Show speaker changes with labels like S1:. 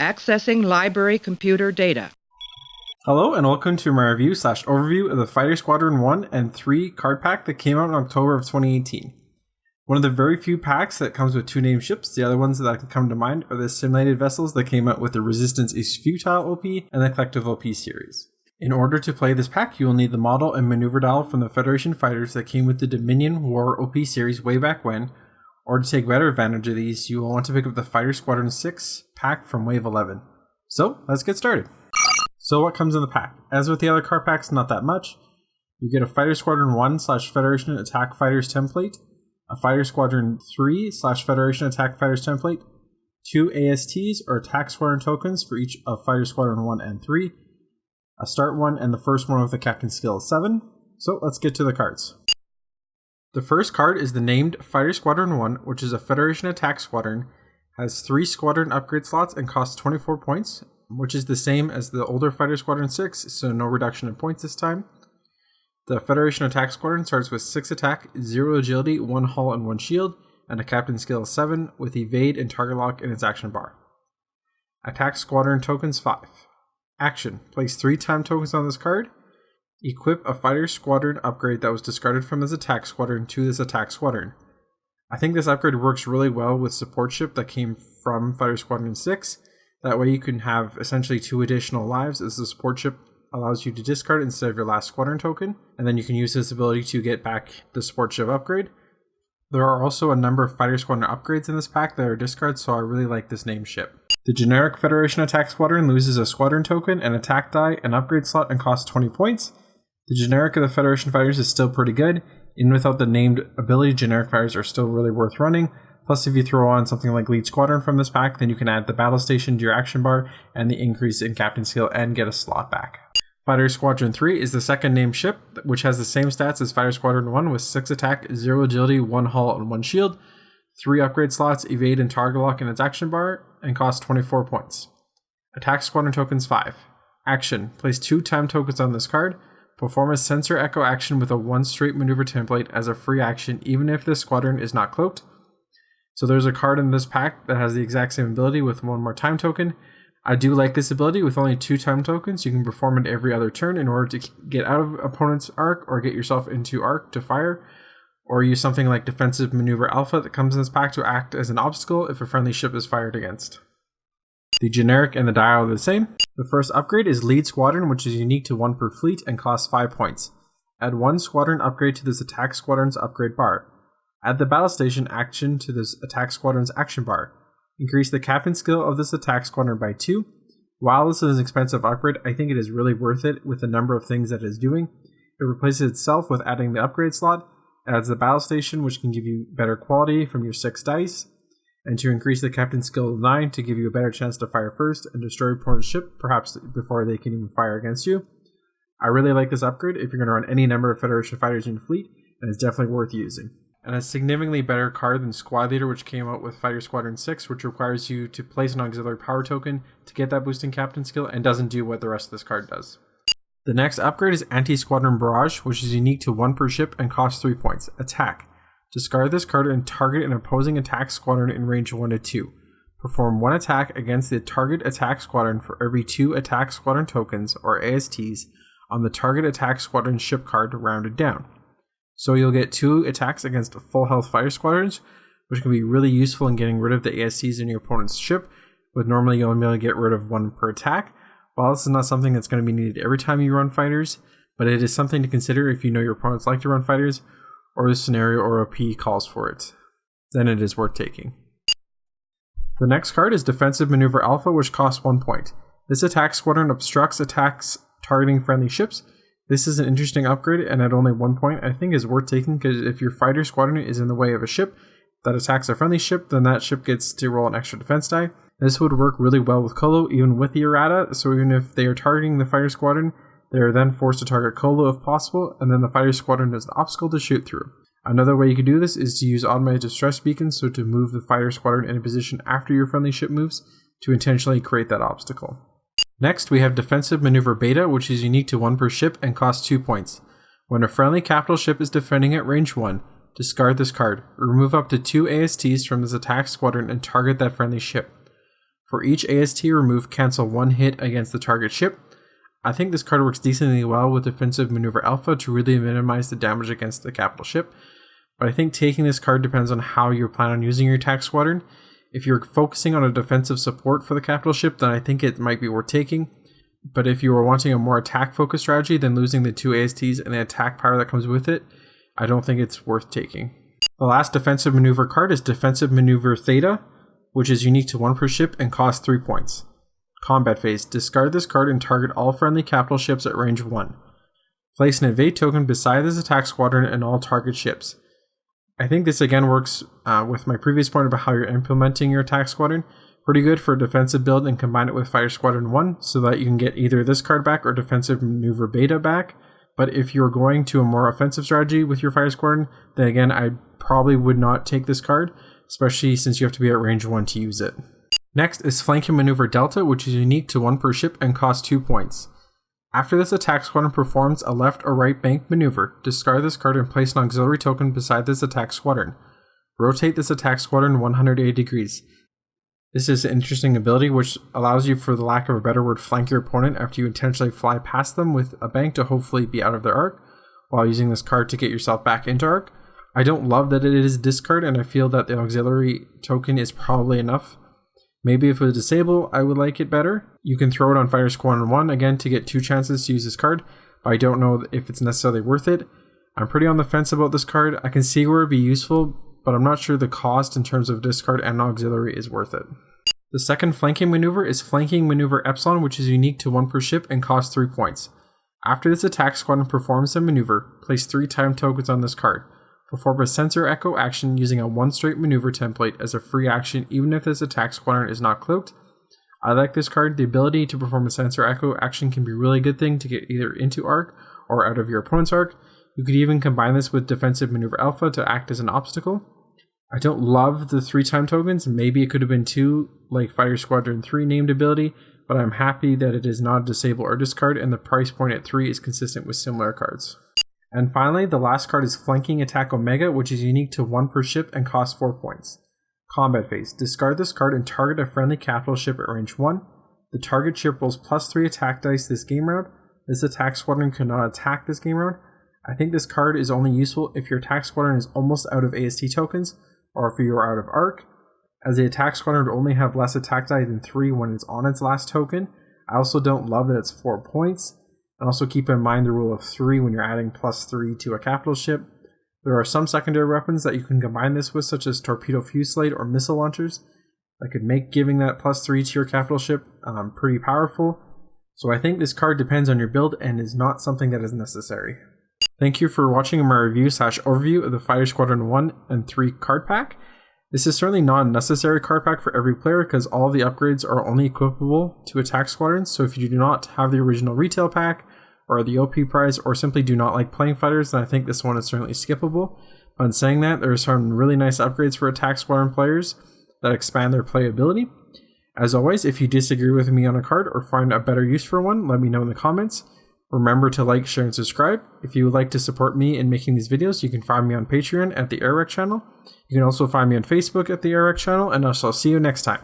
S1: Accessing library computer data.
S2: Hello and welcome to my review/overview of the Fighter Squadron 1 and 3 card pack that came out in October of 2018. One of the very few packs that comes with two named ships. The other ones that can come to mind are the simulated vessels that came out with the Resistance is Futile OP and the Collective OP series. In order to play this pack, you will need the model and maneuver dial from the Federation fighters that came with the Dominion War OP series way back when, or to take better advantage of these, you will want to pick up the Fighter Squadron 6 pack from Wave 11. So, let's get started. So what comes in the pack? As with the other card packs, not that much. You get a Fighter Squadron 1/Federation Attack Fighters template, a Fighter Squadron 3/Federation Attack Fighters template, 2 ASTs or Attack Squadron tokens for each of Fighter Squadron 1 and 3, a start one and the first one with the Captain skill 7. So let's get to the cards. The first card is the named Fighter Squadron 1, which is a Federation Attack Squadron, has 3 squadron upgrade slots and costs 24 points, which is the same as the older Fighter Squadron 6, so no reduction in points this time. The Federation Attack Squadron starts with 6 attack, 0 agility, 1 hull and 1 shield, and a Captain skill 7 with evade and target lock in its action bar. Attack Squadron tokens 5. Action. Place 3 time tokens on this card. Equip a Fighter Squadron upgrade that was discarded from this Attack Squadron to this Attack Squadron. I think this upgrade works really well with support ship that came from Fighter Squadron 6. That way you can have essentially 2 additional lives as the support ship allows you to discard instead of your last squadron token, and then you can use this ability to get back the support ship upgrade. There are also a number of Fighter Squadron upgrades in this pack that are discards, so I really like this named ship. The generic Federation Attack Squadron loses a squadron token, an attack die, an upgrade slot, and costs 20 points. The generic of the Federation fighters is still pretty good. Even without the named ability, generic fighters are still really worth running. Plus, if you throw on something like Lead Squadron from this pack, then you can add the battle station to your action bar and the increase in captain skill and get a slot back. Fighter Squadron 3 is the second named ship, which has the same stats as Fighter Squadron 1 with 6 attack, 0 agility, 1 hull, and 1 shield, 3 upgrade slots, evade and target lock in its action bar, and costs 24 points. Attack Squadron tokens 5. Action. Place 2 time tokens on this card. Perform a sensor echo action with a 1 straight maneuver template as a free action even if this squadron is not cloaked. So there's a card in this pack that has the exact same ability with 1 more time token. I do like this ability with only 2 time tokens. You can perform it every other turn in order to get out of opponent's arc or get yourself into arc to fire, or use something like Defensive Maneuver Alpha that comes in this pack to act as an obstacle if a friendly ship is fired against. The generic and the dial are the same. The first upgrade is Lead Squadron, which is unique to 1 per fleet and costs 5 points. Add 1 squadron upgrade to this Attack Squadron's upgrade bar. Add the battle station action to this Attack Squadron's action bar. Increase the captain skill of this Attack Squadron by 2. While this is an expensive upgrade, I think it is really worth it with the number of things that it is doing. It replaces itself with adding the upgrade slot, adds the battle station, which can give you better quality from your 6 dice, and to increase the captain skill to 9 to give you a better chance to fire first and destroy your opponent's ship, perhaps before they can even fire against you. I really like this upgrade if you're going to run any number of Federation fighters in your fleet, and it's definitely worth using. And a significantly better card than Squad Leader, which came out with Fighter Squadron 6, which requires you to place an auxiliary power token to get that boosting captain skill and doesn't do what the rest of this card does. The next upgrade is Anti-Squadron Barrage, which is unique to 1 per ship and costs 3 points. Attack. Discard this card and target an opposing attack squadron in range 1 to 2. Perform 1 attack against the target attack squadron for every 2 attack squadron tokens, or ASTs, on the target attack squadron ship card rounded down. So you'll get 2 attacks against full health fighter squadrons, which can be really useful in getting rid of the ASTs in your opponent's ship, but normally you'll only get rid of 1 per attack. While this is not something that's going to be needed every time you run fighters, but it is something to consider if you know your opponents like to run fighters, or the scenario or OP calls for it. Then it is worth taking. The next card is Defensive Maneuver Alpha, which costs 1 point. This attack squadron obstructs attacks targeting friendly ships. This is an interesting upgrade, and at only 1 point, I think is worth taking, because if your fighter squadron is in the way of a ship that attacks a friendly ship, then that ship gets to roll an extra defense die. This would work really well with Colo, even with the errata, so even if they are targeting the fighter squadron, they are then forced to target Colo if possible, and then the fighter squadron is an obstacle to shoot through. Another way you could do this is to use automated distress beacons, so to move the fighter squadron in a position after your friendly ship moves to intentionally create that obstacle. Next, we have Defensive Maneuver Beta, which is unique to 1 per ship and costs 2 points. When a friendly capital ship is defending at range 1, discard this card. Remove up to 2 ASTs from this attack squadron and target that friendly ship. For each AST, remove cancel 1 hit against the target ship. I think this card works decently well with Defensive Maneuver Alpha to really minimize the damage against the capital ship, but I think taking this card depends on how you plan on using your attack squadron. If you're focusing on a defensive support for the capital ship, then I think it might be worth taking, but if you are wanting a more attack-focused strategy, then losing the 2 ASTs and the attack power that comes with it, I don't think it's worth taking. The last Defensive Maneuver card is Defensive Maneuver Theta, which is unique to 1 per ship and costs 3 points. Combat phase. Discard this card and target all friendly capital ships at range 1. Place an evade token beside this attack squadron and all target ships. I think this again works with my previous point about how you're implementing your attack squadron. Pretty good for a defensive build, and combine it with Fighter Squadron 1 so that you can get either this card back or Defensive Maneuver Beta back. But if you're going to a more offensive strategy with your Fighter Squadron, then again, I probably would not take this card, especially since you have to be at range 1 to use it. Next is Flanking Maneuver Delta, which is unique to 1 per ship and costs 2 points. After this attack squadron performs a left or right bank maneuver, discard this card and place an auxiliary token beside this attack squadron. Rotate this attack squadron 180 degrees. This is an interesting ability which allows you, for the lack of a better word, flank your opponent after you intentionally fly past them with a bank to hopefully be out of their arc, while using this card to get yourself back into arc. I don't love that it is discard, and I feel that the auxiliary token is probably enough. Maybe if it was disable, I would like it better. You can throw it on Fighter Squadron 1 again to get 2 chances to use this card, but I don't know if it's necessarily worth it. I'm pretty on the fence about this card. I can see where it'd be useful, but I'm not sure the cost in terms of discard and auxiliary is worth it. The second flanking maneuver is Flanking Maneuver Epsilon, which is unique to 1 per ship and costs 3 points. After this attack squadron performs a maneuver, place 3 time tokens on this card. Perform a Sensor Echo action using a 1 straight maneuver template as a free action even if this attack squadron is not cloaked. I like this card. The ability to perform a Sensor Echo action can be a really good thing to get either into arc or out of your opponent's arc. You could even combine this with Defensive Maneuver Alpha to act as an obstacle. I don't love the 3 time tokens. Maybe it could have been 2 like Fighter Squadron 3 named ability, but I'm happy that it is not a disable or discard, and the price point at 3 is consistent with similar cards. And finally, the last card is Flanking Attack Omega, which is unique to 1 per ship and costs 4 points. Combat phase. Discard this card and target a friendly capital ship at range 1. The target ship rolls +3 attack dice this game round. This attack squadron cannot attack this game round. I think this card is only useful if your attack squadron is almost out of AST tokens, or if you are out of arc, as the attack squadron would only have less attack die than 3 when it's on its last token. I also don't love that it's 4 points. And also keep in mind the rule of 3 when you're adding +3 to a capital ship. There are some secondary weapons that you can combine this with, such as torpedo fusillade or missile launchers, that could make giving that +3 to your capital ship pretty powerful. So I think this card depends on your build and is not something that is necessary. Thank you for watching my review/overview of the Fighter Squadron 1 and 3 card pack. This is certainly not a necessary card pack for every player because all the upgrades are only equipable to attack squadrons, so if you do not have the original retail pack or the OP prize or simply do not like playing fighters, then I think this one is certainly skippable. But in saying that, there are some really nice upgrades for attack squadron players that expand their playability. As always, if you disagree with me on a card or find a better use for one, let me know in the comments. Remember to like, share, and subscribe. If you would like to support me in making these videos, you can find me on Patreon at the Airwreck channel. You can also find me on Facebook at the Airwreck channel, and I shall see you next time.